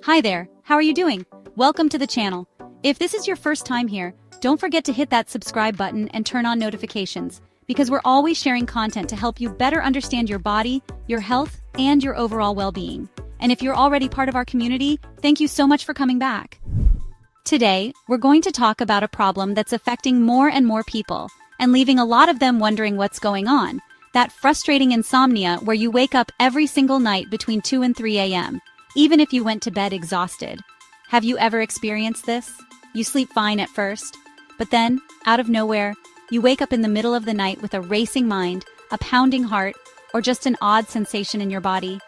Hi there, how are you doing? Welcome to the channel. If this is your first time here, don't forget to hit that subscribe button and turn on notifications, because we're always sharing content to help you better understand your body, your health, and your overall well-being. And if you're already part of our community, thank you so much for coming back. Today, we're going to talk about a problem that's affecting more and more people, and leaving a lot of them wondering what's going on. That frustrating insomnia where you wake up every single night between 2 and 3 a.m., even if you went to bed exhausted. Have you ever experienced this? You sleep fine at first, but then, out of nowhere, you wake up in the middle of the night with a racing mind, a pounding heart, or just an odd sensation in your body.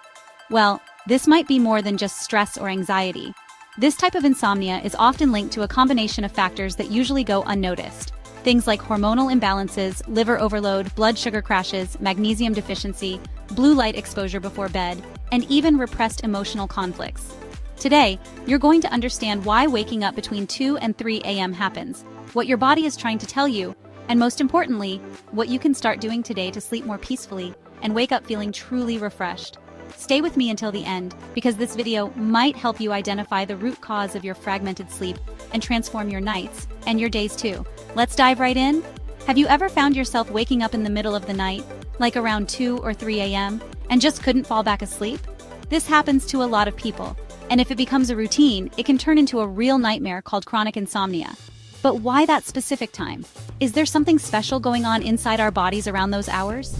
Well, this might be more than just stress or anxiety. This type of insomnia is often linked to a combination of factors that usually go unnoticed. Things like hormonal imbalances, liver overload, blood sugar crashes, magnesium deficiency, blue light exposure before bed, and even repressed emotional conflicts. Today, you're going to understand why waking up between 2 and 3 a.m. happens, what your body is trying to tell you, and most importantly, what you can start doing today to sleep more peacefully and wake up feeling truly refreshed. Stay with me until the end, because this video might help you identify the root cause of your fragmented sleep and transform your nights and your days too. Let's dive right in. Have you ever found yourself waking up in the middle of the night, like around 2 or 3 a.m., and just couldn't fall back asleep? This happens to a lot of people, and if it becomes a routine, it can turn into a real nightmare called chronic insomnia. But why that specific time? Is there something special going on inside our bodies around those hours?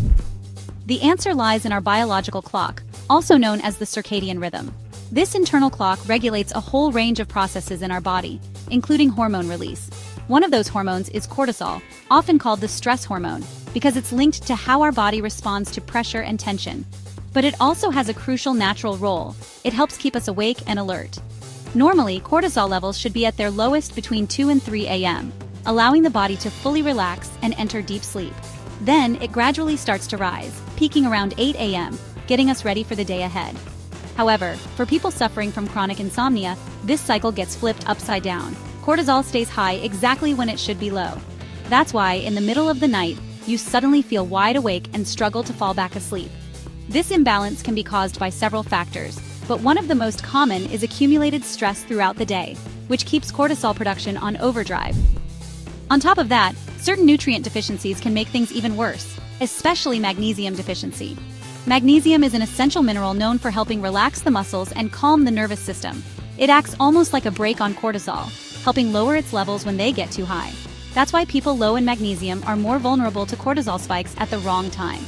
The answer lies in our biological clock, also known as the circadian rhythm. This internal clock regulates a whole range of processes in our body, including hormone release. One of those hormones is cortisol, often called the stress hormone, because it's linked to how our body responds to pressure and tension. But it also has a crucial natural role. It helps keep us awake and alert. Normally, cortisol levels should be at their lowest between 2 and 3 a.m., allowing the body to fully relax and enter deep sleep. Then, it gradually starts to rise, peaking around 8 a.m., getting us ready for the day ahead. However, for people suffering from chronic insomnia, this cycle gets flipped upside down. Cortisol stays high exactly when it should be low. That's why, in the middle of the night, you suddenly feel wide awake and struggle to fall back asleep. This imbalance can be caused by several factors, but one of the most common is accumulated stress throughout the day, which keeps cortisol production on overdrive. On top of that, certain nutrient deficiencies can make things even worse, especially magnesium deficiency. Magnesium is an essential mineral known for helping relax the muscles and calm the nervous system. It acts almost like a brake on cortisol, helping lower its levels when they get too high. That's why people low in magnesium are more vulnerable to cortisol spikes at the wrong time.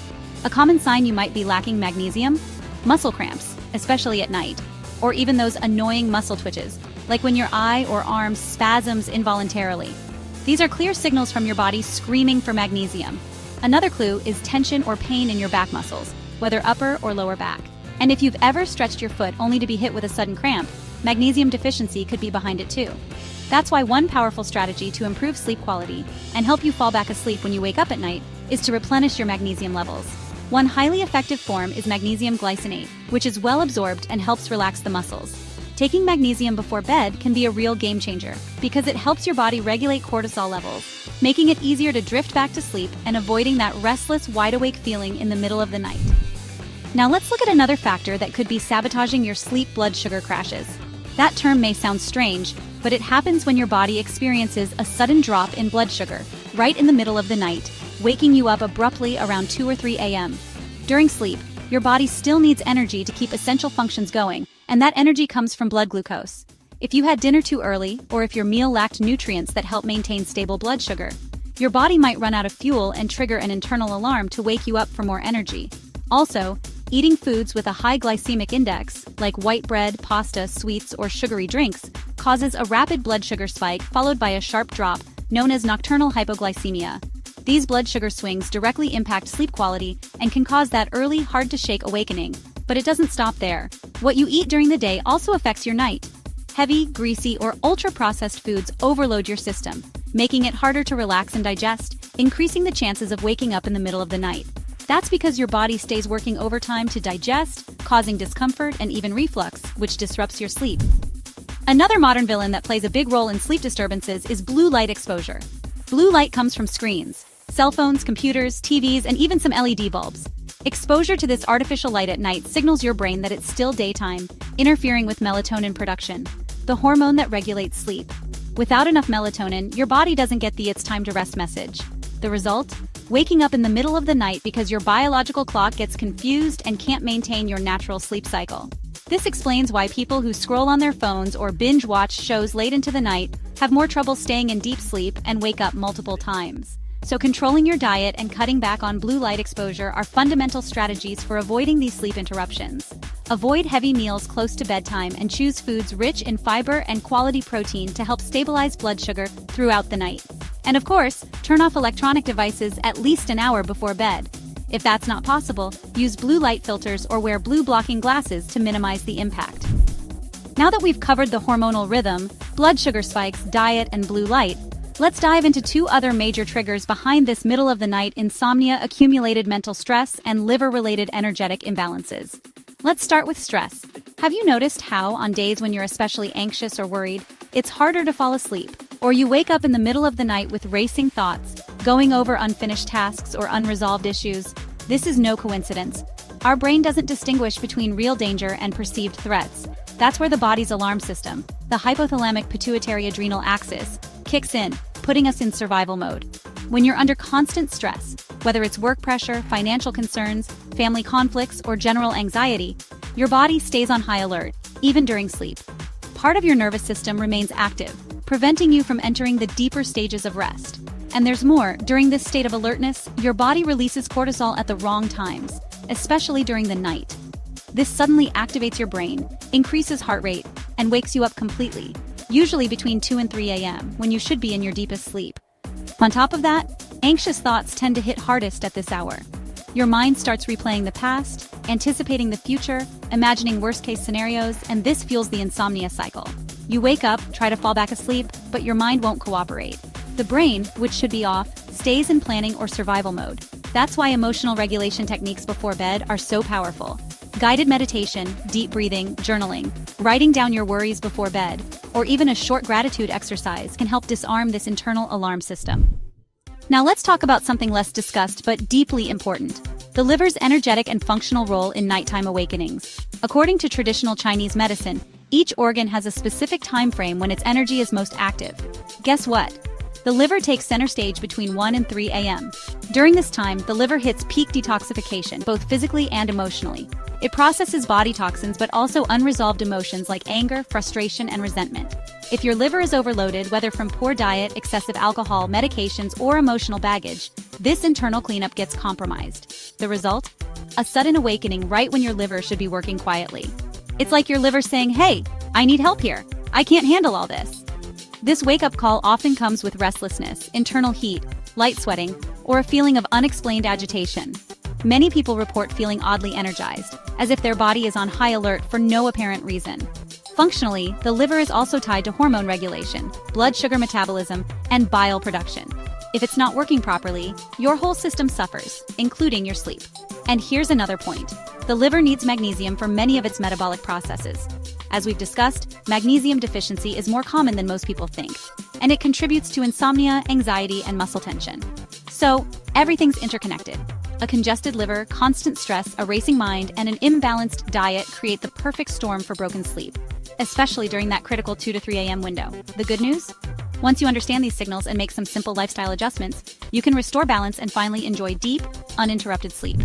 A common sign you might be lacking magnesium? Muscle cramps, especially at night, or even those annoying muscle twitches, like when your eye or arm spasms involuntarily. These are clear signals from your body screaming for magnesium. Another clue is tension or pain in your back muscles, whether upper or lower back. And if you've ever stretched your foot only to be hit with a sudden cramp, magnesium deficiency could be behind it too. That's why one powerful strategy to improve sleep quality and help you fall back asleep when you wake up at night is to replenish your magnesium levels. One highly effective form is magnesium glycinate, which is well absorbed and helps relax the muscles. Taking magnesium before bed can be a real game changer because it helps your body regulate cortisol levels, making it easier to drift back to sleep and avoiding that restless, wide-awake feeling in the middle of the night. Now let's look at another factor that could be sabotaging your sleep: blood sugar crashes. That term may sound strange, but it happens when your body experiences a sudden drop in blood sugar, right in the middle of the night, waking you up abruptly around 2 or 3 a.m. During sleep, your body still needs energy to keep essential functions going, and that energy comes from blood glucose. If you had dinner too early, or if your meal lacked nutrients that help maintain stable blood sugar, your body might run out of fuel and trigger an internal alarm to wake you up for more energy. Also, eating foods with a high glycemic index, like white bread, pasta, sweets, or sugary drinks, causes a rapid blood sugar spike followed by a sharp drop, known as nocturnal hypoglycemia. These blood sugar swings directly impact sleep quality and can cause that early, hard-to-shake awakening. But it doesn't stop there. What you eat during the day also affects your night. Heavy, greasy, or ultra-processed foods overload your system, making it harder to relax and digest, increasing the chances of waking up in the middle of the night. That's because your body stays working overtime to digest, causing discomfort and even reflux, which disrupts your sleep. Another modern villain that plays a big role in sleep disturbances is blue light exposure. Blue light comes from screens, cell phones, computers, TVs, and even some LED bulbs. Exposure to this artificial light at night signals your brain that it's still daytime, interfering with melatonin production, the hormone that regulates sleep. Without enough melatonin, your body doesn't get the "it's time to rest" message. The result? Waking up in the middle of the night because your biological clock gets confused and can't maintain your natural sleep cycle. This explains why people who scroll on their phones or binge watch shows late into the night have more trouble staying in deep sleep and wake up multiple times. So controlling your diet and cutting back on blue light exposure are fundamental strategies for avoiding these sleep interruptions. Avoid heavy meals close to bedtime and choose foods rich in fiber and quality protein to help stabilize blood sugar throughout the night. And of course, turn off electronic devices at least an hour before bed. If that's not possible, use blue light filters or wear blue blocking glasses to minimize the impact. Now that we've covered the hormonal rhythm, blood sugar spikes, diet, and blue light, let's dive into two other major triggers behind this middle-of-the-night insomnia: accumulated mental stress and liver-related energetic imbalances. Let's start with stress. Have you noticed how, on days when you're especially anxious or worried, it's harder to fall asleep, or you wake up in the middle of the night with racing thoughts, going over unfinished tasks or unresolved issues? This is no coincidence. Our brain doesn't distinguish between real danger and perceived threats. That's where the body's alarm system, the hypothalamic pituitary adrenal axis, kicks in, putting us in survival mode. When you're under constant stress, whether it's work pressure, financial concerns, family conflicts, or general anxiety, your body stays on high alert, even during sleep. Part of your nervous system remains active, preventing you from entering the deeper stages of rest. And there's more: during this state of alertness, your body releases cortisol at the wrong times, especially during the night. This suddenly activates your brain, increases heart rate, and wakes you up completely, usually between 2 and 3 a.m., when you should be in your deepest sleep. On top of that, anxious thoughts tend to hit hardest at this hour. Your mind starts replaying the past, anticipating the future, imagining worst-case scenarios, and this fuels the insomnia cycle. You wake up, try to fall back asleep, but your mind won't cooperate. The brain, which should be off, stays in planning or survival mode. That's why emotional regulation techniques before bed are so powerful. Guided meditation, deep breathing, journaling, writing down your worries before bed, or even a short gratitude exercise can help disarm this internal alarm system. Now let's talk about something less discussed but deeply important: the liver's energetic and functional role in nighttime awakenings. According to traditional Chinese medicine, each organ has a specific time frame when its energy is most active. Guess what? The liver takes center stage between 1 and 3 a.m. During this time, the liver hits peak detoxification, both physically and emotionally. It processes body toxins but also unresolved emotions like anger, frustration, and resentment. If your liver is overloaded, whether from poor diet, excessive alcohol, medications, or emotional baggage, this internal cleanup gets compromised. The result? A sudden awakening right when your liver should be working quietly. It's like your liver saying, "Hey, I need help here. I can't handle all this." This wake-up call often comes with restlessness, internal heat, light sweating, or a feeling of unexplained agitation. Many people report feeling oddly energized, as if their body is on high alert for no apparent reason. Functionally, the liver is also tied to hormone regulation, blood sugar metabolism, and bile production. If it's not working properly, your whole system suffers, including your sleep. And here's another point: the liver needs magnesium for many of its metabolic processes. As we've discussed, magnesium deficiency is more common than most people think, and it contributes to insomnia, anxiety, and muscle tension. So, everything's interconnected. A congested liver, constant stress, a racing mind, and an imbalanced diet create the perfect storm for broken sleep, especially during that critical 2 to 3 a.m. window. The good news? Once you understand these signals and make some simple lifestyle adjustments, you can restore balance and finally enjoy deep, uninterrupted sleep.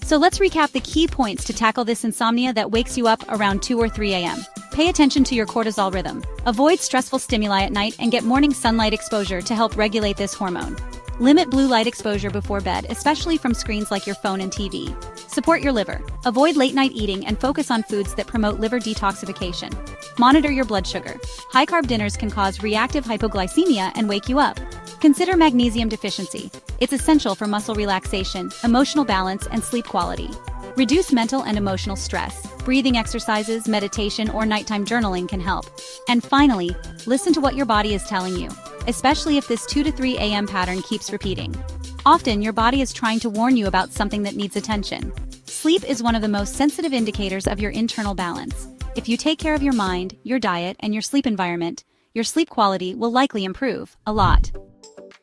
So let's recap the key points to tackle this insomnia that wakes you up around 2 or 3 a.m. Pay attention to your cortisol rhythm. Avoid stressful stimuli at night and get morning sunlight exposure to help regulate this hormone. Limit blue light exposure before bed, especially from screens like your phone and TV. Support your liver. Avoid late-night eating and focus on foods that promote liver detoxification. Monitor your blood sugar. High-carb dinners can cause reactive hypoglycemia and wake you up. Consider magnesium deficiency. It's essential for muscle relaxation, emotional balance, and sleep quality. Reduce mental and emotional stress. Breathing exercises, meditation, or nighttime journaling can help. And finally, listen to what your body is telling you, especially if this 2 to 3 a.m. pattern keeps repeating. Often, your body is trying to warn you about something that needs attention. Sleep is one of the most sensitive indicators of your internal balance. If you take care of your mind, your diet, and your sleep environment, your sleep quality will likely improve a lot.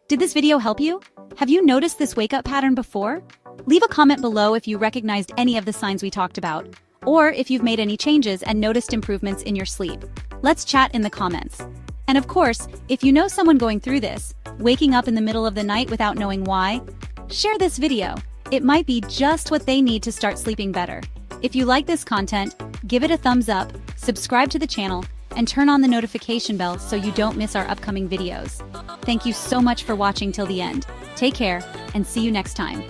Did this video help you? Have you noticed this wake-up pattern before? Leave a comment below if you recognized any of the signs we talked about, or if you've made any changes and noticed improvements in your sleep. Let's chat in the comments. And of course, if you know someone going through this, waking up in the middle of the night without knowing why, share this video. It might be just what they need to start sleeping better. If you like this content, give it a thumbs up, subscribe to the channel, and turn on the notification bell so you don't miss our upcoming videos. Thank you so much for watching till the end. Take care, and see you next time.